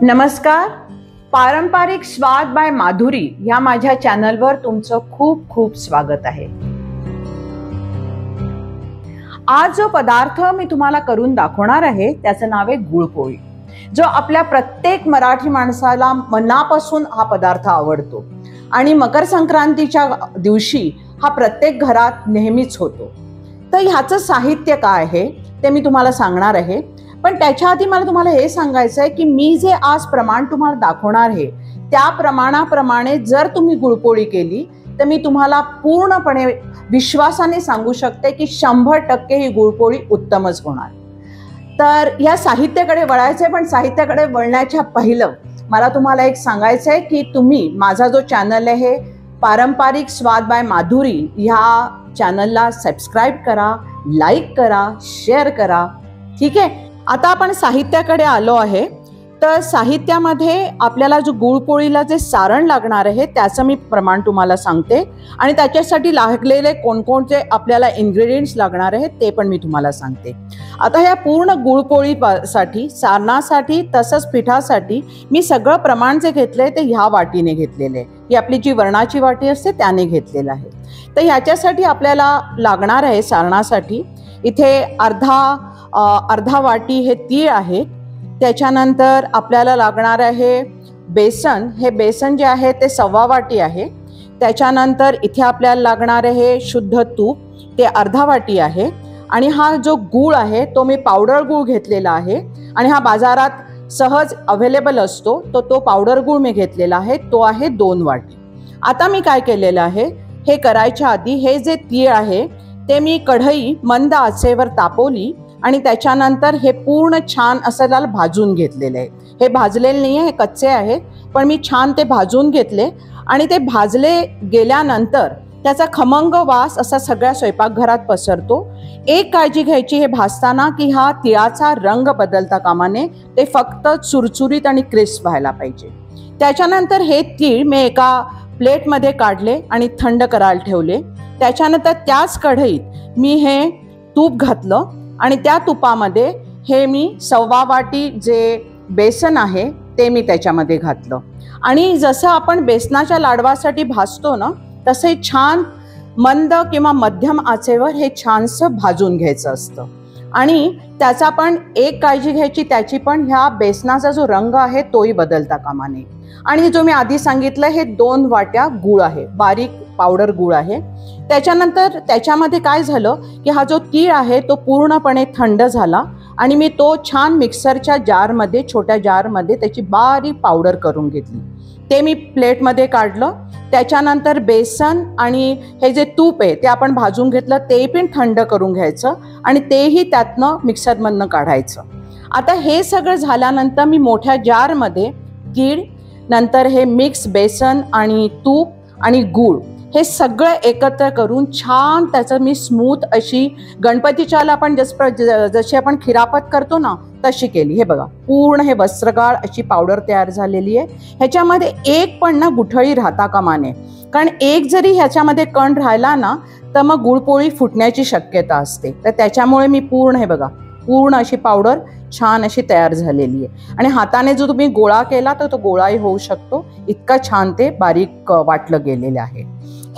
नमस्कार. पारंपरिक स्वाद बाय माधुरी या माझ्या चॅनलवर तुमचं खूप खूप स्वागत आहे. आज जो पदार्थ मी तुम्हाला करून दाखवणार आहे त्याचं नाव आहे गुळपोळी, जो आपल्या प्रत्येक मराठी माणसाला मनापासून हा पदार्थ आवडतो आणि मकर संक्रांतीच्या दिवशी हा प्रत्येक घरात नेहमीच होतो. तर ह्याचं साहित्य काय आहे ते मी तुम्हाला सांगणार आहे. पण त्याच्या आधी मला तुम्हाला हे सांगायचं आहे की मी जे आज प्रमाण तुम्हाला दाखवणार आहे त्या प्रमाणाप्रमाणे जर तुम्ही गुळपोळी केली तर मी तुम्हाला पूर्णपणे विश्वासाने सांगू शकते की 100% ही गुळपोळी उत्तमच होणार. तर या साहित्याकडे वळायचंय, पण साहित्याकडे वळण्याच्या पहिलं मला तुम्हाला एक सांगायचं आहे की तुम्ही माझा जो चॅनल आहे पारंपरिक स्वाद बाय माधुरी ह्या चॅनलला सबस्क्राईब करा, लाईक करा, शेअर करा. ठीक आहे. आता आपण साहित्याकडे आलो आहे. तर साहित्यामध्ये आपल्याला जो गुळपोळीला जे सारण लागणार आहे त्याचं मी प्रमाण तुम्हाला सांगते आणि त्याच्यासाठी लागलेले कोणकोणते आपल्याला इन्ग्रेडियंट्स लागणार आहेत ते पण मी तुम्हाला सांगते. आता ह्या पूर्ण गुळपोळीसाठी सारणासाठी तसंच पिठासाठी मी सगळं प्रमाण जे घेतलंय ते ह्या वाटीने घेतलेलं आहे. ही आपली जी वरणाची वाटी असते त्याने घेतलेलं आहे. तर ह्याच्यासाठी आपल्याला लागणार आहे सारणासाठी इथे अर्धा वाटी हे तीळ आहे. त्याच्यानंतर आपल्याला लागणार आहे बेसन. हे बेसन जे आहे ते 1.25 वाटी आहे. त्याच्यानंतर इथे आपल्याला लागणार आहे शुद्ध तूप, ते अर्धा वाटी आहे. आणि हा जो गूळ आहे तो मी पावडर गूळ घेतलेला आहे आणि हा बाजारात सहज अवेलेबल असतो. तो पावडर गूळ मी घेतलेला आहे, तो आहे 2 वाटी. आता मी काय केलेलं आहे, हे करायच्या आधी हे जे तीळ आहे ते मी कढई मंद आचेवर तापवली आणि त्याच्यानंतर हे पूर्ण छान असं त्याला भाजून घेतलेलं आहे. हे भाजलेले नाही आहे, हे कच्चे आहे, पण मी छान ते भाजून घेतले आणि ते भाजले गेल्यानंतर त्याचा खमंग वास असा सगळ्या स्वयंपाकघरात पसरतो. एक काळजी घ्यायची हे भाजताना की हा तिळाचा रंग बदलता कामा नये, ते फक्त चुरचुरीत आणि क्रिस्प व्हायला पाहिजे. त्याच्यानंतर हे तीळ मी एका प्लेटमध्ये काढले आणि थंड करायला ठेवले. त्याच्यानंतर त्याच कढईत मी हे तूप घातलं आणि त्या तुपामध्ये हे मी 1.25 वाटी जे बेसन आहे ते मी त्याच्यामध्ये घातलं आणि जसं आपण बेसनाच्या लाडवासाठी भाजतो ना तसे छान मंद किंवा मध्यम आचेवर हे छानसं भाजून घ्यायचं असतं. आणि त्याचा पण एक काळजी घ्यायची, त्याची पण ह्या बेसनाचा जो रंग आहे तोही बदलता कामा नये. आणि जो मी आधी सांगितलं हे 2 वाट्या गूळ आहे, बारीक पावडर गूळ आहे. त्याच्यानंतर त्याच्यामध्ये काय झालं की हा जो तीळ आहे तो पूर्णपणे थंड झाला आणि मी तो छान मिक्सरच्या जारमध्ये, छोट्या जारमध्ये त्याची बारीक पावडर करून घेतली. ते मी प्लेटमध्ये काढलं. त्याच्यानंतर बेसन आणि हे जे तूप आहे ते आपण भाजून घेतलं, ते पण थंड करून घ्यायचं आणि तेही त्यातनं मिक्सरमधनं काढायचं. आता हे सगळं झाल्यानंतर मी मोठ्या जारमध्ये तीळ, नंतर हे मिक्स बेसन आणि तूप आणि गूळ हे सगळं एकत्र करून छान त्याचं मी स्मूथ अशी गणपतीच्याला आपण जशी आपण खिरापत करतो ना तशी केली. हे बघा पूर्ण हे वस्त्रगाळ अशी पावडर तयार झालेली आहे. ह्याच्यामध्ये एक पण ना गुठळी राहता कामा नये, कारण एक जरी ह्याच्यामध्ये कण राहिला ना तर मग गुळपोळी फुटण्याची शक्यता असते. तर त्याच्यामुळे मी पूर्ण हे बघा पूर्ण अशी पावडर छान अशी तयार झालेली आहे. आणि हाताने जो तुम्ही गोळा केला तर तो गोळाही होऊ शकतो, इतका छान ते बारीक वाटलं गेलेलं आहे.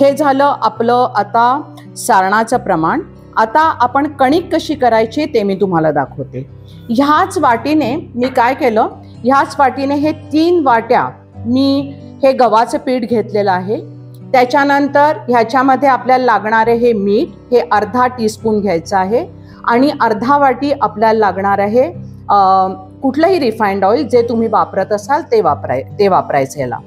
हे झालं आपलं आता सारणाचं प्रमाण. आता आपण कणिक कशी करायची ते मी तुम्हाला दाखवते. ह्याच वाटीने मी काय केलं, ह्याच वाटीने हे 3 वाट्या मी हे गव्हाचं पीठ घेतलेलं आहे. त्याच्यानंतर ह्याच्यामध्ये आपल्याला लागणारे हे मीठ हे अर्धा टीस्पून घ्यायचं आहे आणि अर्धा वाटी आपल्याला लागणार आहे कुठलंही रिफाइंड ऑइल जे तुम्ही वापरत असाल ते वापरायचं. याला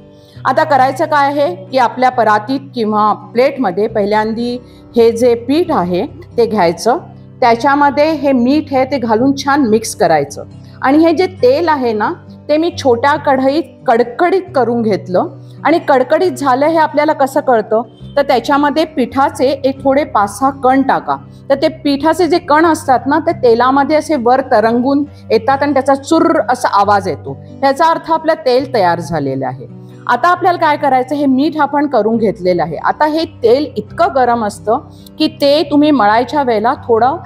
आता करायचं काय आहे की आपल्या परातीत किंवा प्लेटमध्ये पहिल्यांदी हे जे पीठ आहे ते घ्यायचं. त्याच्यामध्ये हे मीठ आहे ते घालून छान मिक्स करायचं आणि हे जे तेल आहे ना ते मी छोट्या कढईत कडकडीत करून घेतलं. आणि कडकडीत झालं हे आपल्याला कसं कळतं तर त्याच्यामध्ये पिठाचे एक थोडे 5-6 कण टाका. तर ते पिठाचे जे कण असतात ना ते तेलामध्ये असे वर तरंगून येतात आणि त्याचा चुर्र असा आवाज येतो. याचा अर्थ आपलं तेल तयार झालेलं आहे. आता आपल्याला काय करायचं, हे मीठ आपण करून घेतलेलं आहे. आता हे तेल इतकं गरम असतं की ते तुम्ही मळायच्या वेळेला थोडं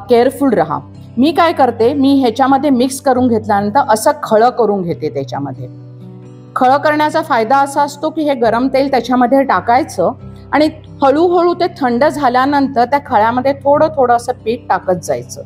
केअरफुल राहा. मी काय करते, मी ह्याच्यामध्ये मिक्स करून घेतल्यानंतर असं खळं करून घेते. त्याच्यामध्ये खळं करण्याचा फायदा असा असतो की हे गरम तेल त्याच्यामध्ये टाकायचं आणि हळूहळू ते थंड झाल्यानंतर त्या खळ्यामध्ये थोडं थोडं असं पीठ टाकत जायचं.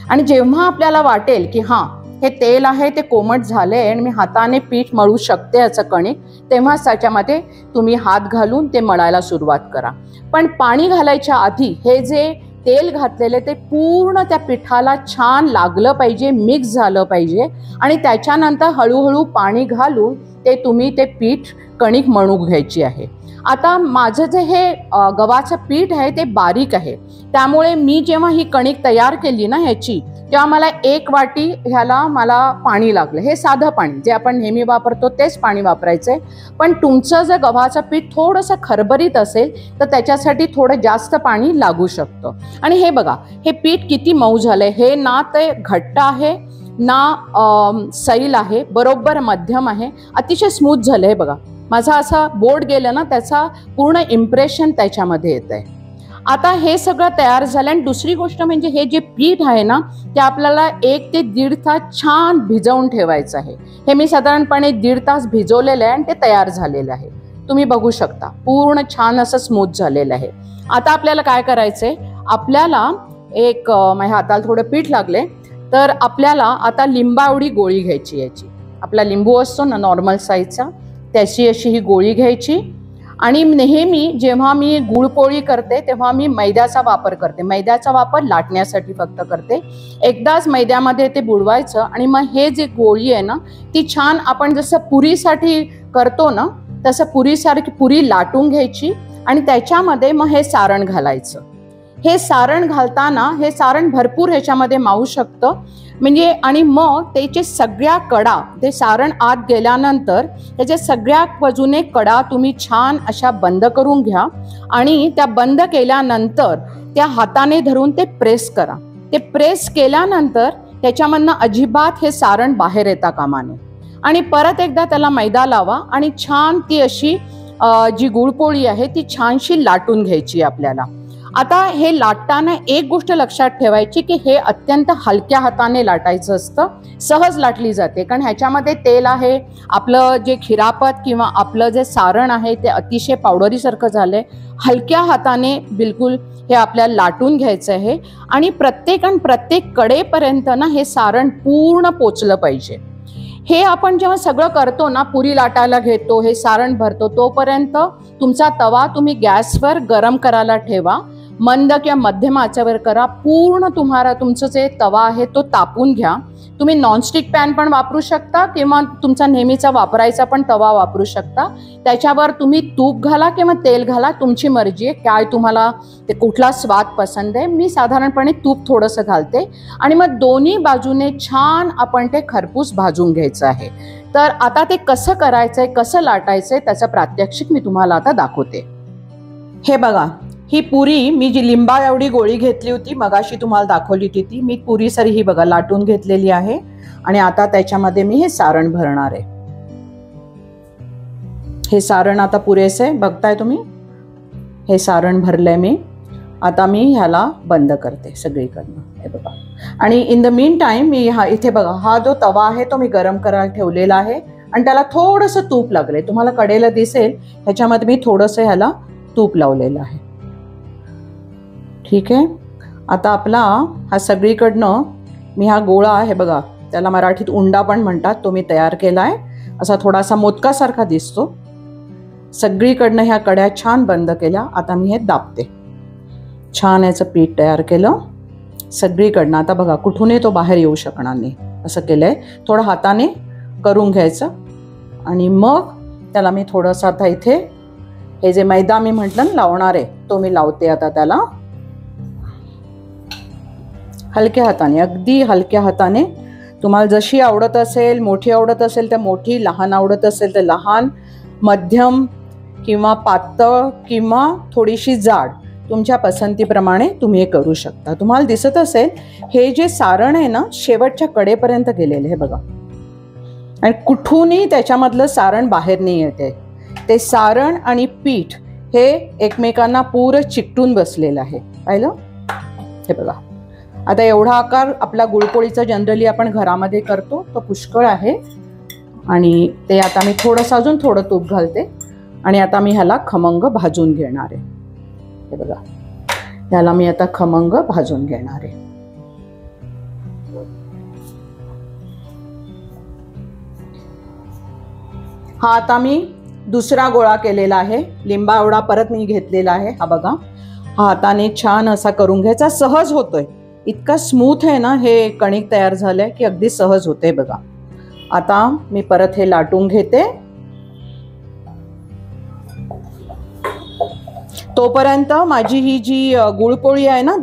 आणि जेव्हा आपल्याला वाटेल की हां हे तेल आहे ते कोमट झाले आणि मी हाताने पीठ मळू शकते याचं कणिक, तेव्हाच त्याच्यामध्ये तुम्ही हात घालून ते मळायला सुरुवात करा. पण पाणी घालायच्या आधी हे जे तेल घातलेले ते पूर्ण त्या पिठाला छान लागलं पाहिजे, मिक्स झालं पाहिजे आणि त्याच्यानंतर हळूहळू पाणी घालून ते तुम्ही ते पीठ कणिक मळू घ्यायची आहे. आता माझं जे हे गव्हाचं पीठ आहे ते बारीक आहे, त्यामुळे मी जेव्हा ही कणिक तयार केली ना ह्याची, तेव्हा मला 1 वाटी ह्याला मला पाणी लागलं. हे साधं पाणी जे आपण नेहमी वापरतो तेच पाणी वापरायचंय. पण तुमचं जर गव्हाचं पीठ थोडंसं खरबरीत असेल तर त्याच्यासाठी थोडं जास्त पाणी लागू शकतं. आणि हे बघा हे पीठ किती मऊ झालंय. हे ना ते घट्ट आहे ना सैल आहे, बरोबर मध्यम आहे, अतिशय स्मूथ झालं. हे बघा माझा असा बोट गेलं ना त्याचा पूर्ण इम्प्रेशन त्याच्यामध्ये येत आहे. आता हे सगळं तयार झालं. आणि दुसरी गोष्ट म्हणजे हे जे पीठ आहे ना ते आपल्याला 1 ते 1.5 तास छान भिजवून ठेवायचं आहे. हे मी साधारणपणे 1.5 तास भिजवलेलं आहे आणि ते तयार झालेलं आहे. तुम्ही बघू शकता पूर्ण छान असं स्मूथ झालेलं आहे. आता आपल्याला काय करायचंय, आपल्याला एक माझ्या हाताला थोडं पीठ लागले तर आपल्याला आता लिंबावडी गोळी घ्यायची. याची आपला लिंबू असतो ना नॉर्मल साईजचा, त्याची अशी ही गोळी घ्यायची. आणि नेहमी जेव्हा मी गुळपोळी करते तेव्हा मी मैद्याचा वापर करते. मैद्याचा वापर लाटण्यासाठी फक्त करते. एकदाच मैद्यामध्ये ते बुडवायचं आणि मग हे जे गोळी आहे ना ती छान आपण जसं पुरीसाठी करतो ना तसं पुरीसारखी पुरी लाटून घ्यायची आणि त्याच्यामध्ये मग हे सारण घालायचं. हे सारण घालताना हे सारण भरपूर ह्याच्यामध्ये मावू शकतं म्हणजे. आणि मग त्याचे सगळ्या कडा ते सारण आत गेल्यानंतर त्याच्या सगळ्या बाजूने कडा तुम्ही छान अशा बंद करून घ्या आणि त्या बंद केल्यानंतर त्या हाताने धरून ते प्रेस करा. ते प्रेस केल्यानंतर त्याच्यामधनं अजिबात हे सारण बाहेर येता कामा नये. आणि परत एकदा त्याला मैदा लावा आणि छान ती अशी जी गुळपोळी आहे ती छानशी लाटून घ्यायची आपल्याला. आता हे लाटताना एक गोष्ट लक्षात ठेवायची की हे अत्यंत हलक्या हाताने लाटायचं असतं. सहज लाटली जाते कारण ह्याच्यामध्ये तेल आहे. आपलं जे खिरापत किंवा आपलं जे सारण आहे ते अतिशय पावडरीसारखं झालंय. हलक्या हाताने बिलकुल हे आपल्याला लाटून घ्यायचं आहे आणि प्रत्येक कडेपर्यंत ना हे सारण पूर्ण पोचलं पाहिजे. हे आपण जेव्हा सगळं करतो ना, पुरी लाटायला घेतो, हे सारण भरतो, तोपर्यंत तुमचा तवा तुम्ही गॅसवर गरम करायला ठेवा. मंद किंवा मध्यम आचेवर करा. पूर्ण तुम्हाला तुमचं जे तवा आहे तो तापून घ्या. तुम्ही नॉनस्टिक पॅन पण वापरू शकता किंवा तुमचा नेहमीचा वापरायचा पण तवा वापरू शकता. त्याच्यावर तुम्ही तूप घाला किंवा तेल घाला, तुमची मर्जी आहे काय तुम्हाला ते कुठला स्वाद पसंत आहे. मी साधारणपणे तूप थोडंसं घालते आणि मग दोन्ही बाजूने छान आपण ते खरपूस भाजून घ्यायचं आहे. तर आता ते कसं करायचंय, कसं लाटायचंय त्याचं प्रात्यक्षिक मी तुम्हाला आता दाखवते. हे बघा ही पुरी मी जी लिंबा एवढी गोळी घेतली होती मगाशी तुम्हाला दाखवली होती ती मी पुरी सरी ही बघा लाटून घेतलेली आहे. आणि आता त्याच्यामध्ये मी हे सारण भरणार आहे. हे सारण आता पुरेसे आहे बघताय तुम्ही. हे सारण भरलंय मी. आता मी ह्याला बंद करते सगळीकडनं. हे बघा. आणि इन द मीन टाइम मी इथे बघा हा जो तवा आहे तो मी गरम करायला ठेवलेला आहे आणि त्याला थोडंसं तूप लागलंय. तुम्हाला कडेला दिसेल ह्याच्यामध्ये मी थोडंसं ह्याला तूप लावलेलं आहे. ठीक आहे. आता आपला हा सगळीकडनं मी हा गोळा आहे बघा, त्याला मराठीत उंडा पण म्हणतात, तो मी तयार केला आहे. असा थोडासा मोदकासारखा दिसतो. सगळीकडनं ह्या कड्या छान बंद केल्या. आता मी हे दाबते. छान याचं पीठ तयार केलं सगळीकडनं. आता बघा कुठूनही तो बाहेर येऊ शकणार नाही असं केलंय. थोडं हाताने करून घ्यायचं आणि मग त्याला मी थोडंसं आता इथे हे जे मैदा मी म्हटलं ना लावणार आहे तो मी लावते. आता त्याला हलक्या हाताने, अगदी हलक्या हाताने, तुम्हाला जशी आवडत असेल, मोठी आवडत असेल तर मोठी, लहान आवडत असेल तर लहान, मध्यम किंवा पातळ किंवा थोडीशी जाड, तुमच्या पसंतीप्रमाणे तुम्ही हे करू शकता. तुम्हाला दिसत असेल हे जे सारण आहे ना शेवटच्या कडेपर्यंत गेलेले हे बघा आणि कुठूनही त्याच्यामधलं सारण बाहेर नाही येते. ते सारण आणि पीठ हे एकमेकांना पूर्ण चिकटून बसलेलं आहे. पाहिलं हे बघा. आता एवढा आकार आपला गुळपोळीचा जनरली आपण घरामध्ये करतो तो पुष्कळ आहे आणि ते आता मी थोडंसं अजून थोडं तूप घालते आणि आता मी ह्याला खमंग भाजून घेणार आहे। हे बघा, ह्याला मी आता खमंग भाजून घेणार आहे। हा आता मी दुसरा गोळा केलेला आहे, लिंबा एवढा परत मी घेतलेला आहे। हा बघा, हा हाताने छान असा करून घ्यायचा, सहज होतोय, इतका स्मूथ आहे ना हे कणिक तयार झालंय की अगदी सहज होते। बघा आता मी परत हे लाटून घेते, तोपर्यंत माझी ही जी गुळपोळी आहे ना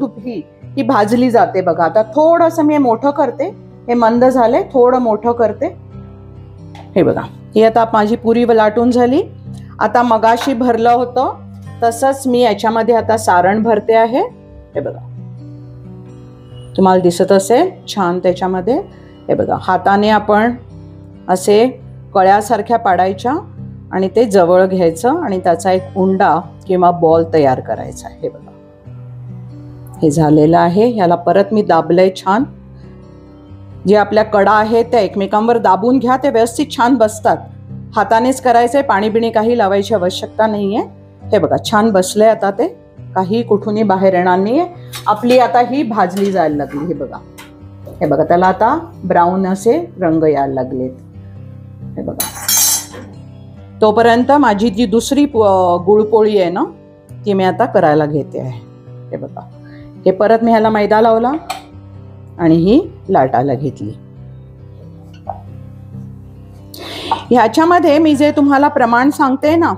ही भाजली जाते। बघा आता थोडंसं मी मोठं करते, हे मंद झाले, थोडं मोठं करते। हे बघा, ही आता माझी पुरी लाटून झाली। आता मगाशी भरलं होतं तसंच मी याच्यामध्ये आता सारण भरते आहे। हे बघा, तुम्हाला दिसत असेल छान त्याच्यामध्ये। हे बघा, हाताने आपण असे कळ्यासारख्या पाडायच्या आणि ते जवळ घ्यायचं आणि त्याचा एक उंडा किंवा बॉल तयार करायचा। हे बघा, हे झालेलं आहे। ह्याला परत मी दाबलंय छान। जे आपल्या कडा आहेत त्या एकमेकांवर दाबून घ्या, ते व्यवस्थित छान बसतात। हातानेच करायचंय, पाणी बिणी काही लावायची आवश्यकता नाहीये। हे बघा छान बसलंय, आता ते काही कुठूनही बाहेर येणार नाहीये। आपली आता ही भाजली जायला लागली। हे बघा, हे बघा, त्याला आता ब्राऊन असे रंग यायला लागलेत। हे बघा, तोपर्यंत माझी जी दुसरी गुळपोळी आहे ना ती मी आता करायला घेते आहे। हे बघा, हे परत मी ह्याला मैदा लावला आणि ही लाटायला घेतली। ह्याच्यामध्ये मी जे तुम्हाला प्रमाण सांगते ना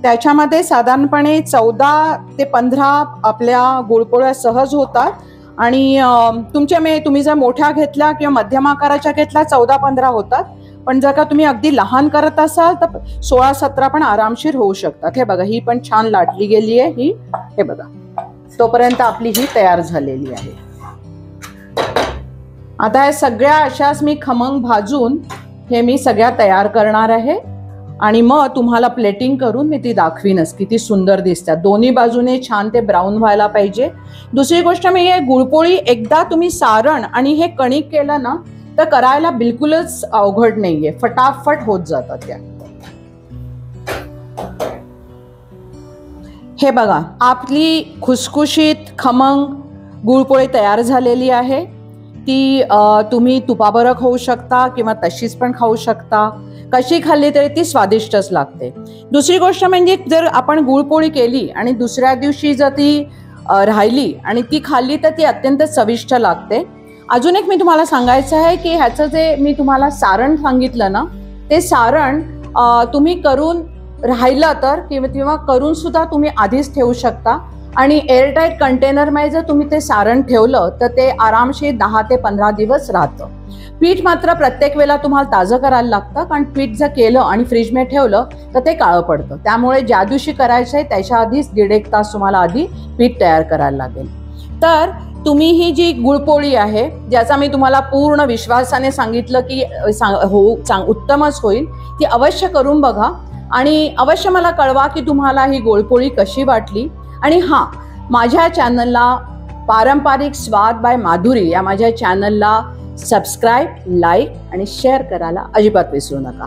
त्याच्यामध्ये साधारणपणे 14 ते 15 आपल्या गुळपोळ्या सहज होतात आणि तुम्ही जर मोठ्या घेतल्या किंवा मध्यम आकाराच्या घेतल्या 14-15 होतात, पण जर का तुम्ही अगदी लहान करत असाल तर 16-17 पण आरामशीर होऊ शकतात। हे बघा, ही पण छान लाटली गेली आहे ही। हे बघा, तोपर्यंत आपली ही तयार झालेली आहे। आता हे सगळ्या अशाच मी खमंग भाजून हे मी सगळ्या तयार करणार आहे आणि मग तुम्हाला प्लेटिंग करून मी ती दाखवीनच किती सुंदर दिसतात। दोन्ही बाजूने छान ते ब्राऊन व्हायला पाहिजे। दुसरी गोष्ट मी हे गुळपोळी एकदा तुम्ही सारण आणि हे कणिक केलं ना तर करायला बिलकुलच अवघड नाहीये, फटाफट होत जातात त्या। हे बघा, आपली खुसखुशीत खमंग गुळपोळी तयार झालेली आहे। ती तुम्ही तुपाबरोबर खाऊ शकता किंवा तशीच पण खाऊ शकता, कशी खाल्ली तरी ती स्वादिष्टच लागते। दुसरी गोष्ट म्हणजे जर आपण गुळपोळी केली आणि दुसऱ्या दिवशी जर ती राहिली आणि ती खाल्ली तर ती अत्यंत चविष्ट लागते। अजून एक मी तुम्हाला सांगायचं आहे की ह्याचं जे मी तुम्हाला सारण सांगितलं ना ते सारण तुम्ही करून राहिलं तर किंवा करून सुद्धा तुम्ही आधीच ठेवू शकता आणि एअरटाईट कंटेनरमध्ये जर तुम्ही ते सारण ठेवलं तर ते आरामशीर 10 ते 15 दिवस राहतं। पीठ मात्र प्रत्येक वेळेला तुम्हाला ताजं करायला लागतं, कारण पीठ जर केलं आणि फ्रीजमध्ये ठेवलं तर ते काळं पडतं। त्यामुळे ज्या दिवशी करायचं आहे त्याच्या आधीच 1.5 तास तुम्हाला आधी पीठ तयार करायला लागेल। तर तुम्ही ही जी गुळपोळी आहे ज्याचा मी तुम्हाला पूर्ण विश्वासाने सांगितलं की उत्तमच होईल, ती अवश्य करून बघा आणि अवश्य मला कळवा की तुम्हाला ही गुळपोळी कशी वाटली। आणि हां, माझ्या चॅनलला पारंपरिक स्वाद बाय माधुरी या माझ्या चॅनलला सबस्क्राईब, लाईक आणि शेअर करायला अजिबात विसरू नका।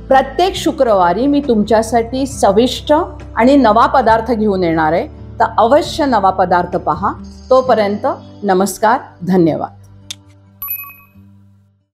प्रत्येक शुक्रवारी मी तुमच्यासाठी चविष्ट आणि नवा पदार्थ घेऊन येणार आहे, तर अवश्य नवा पदार्थ पहा। तोपर्यंत नमस्कार, धन्यवाद।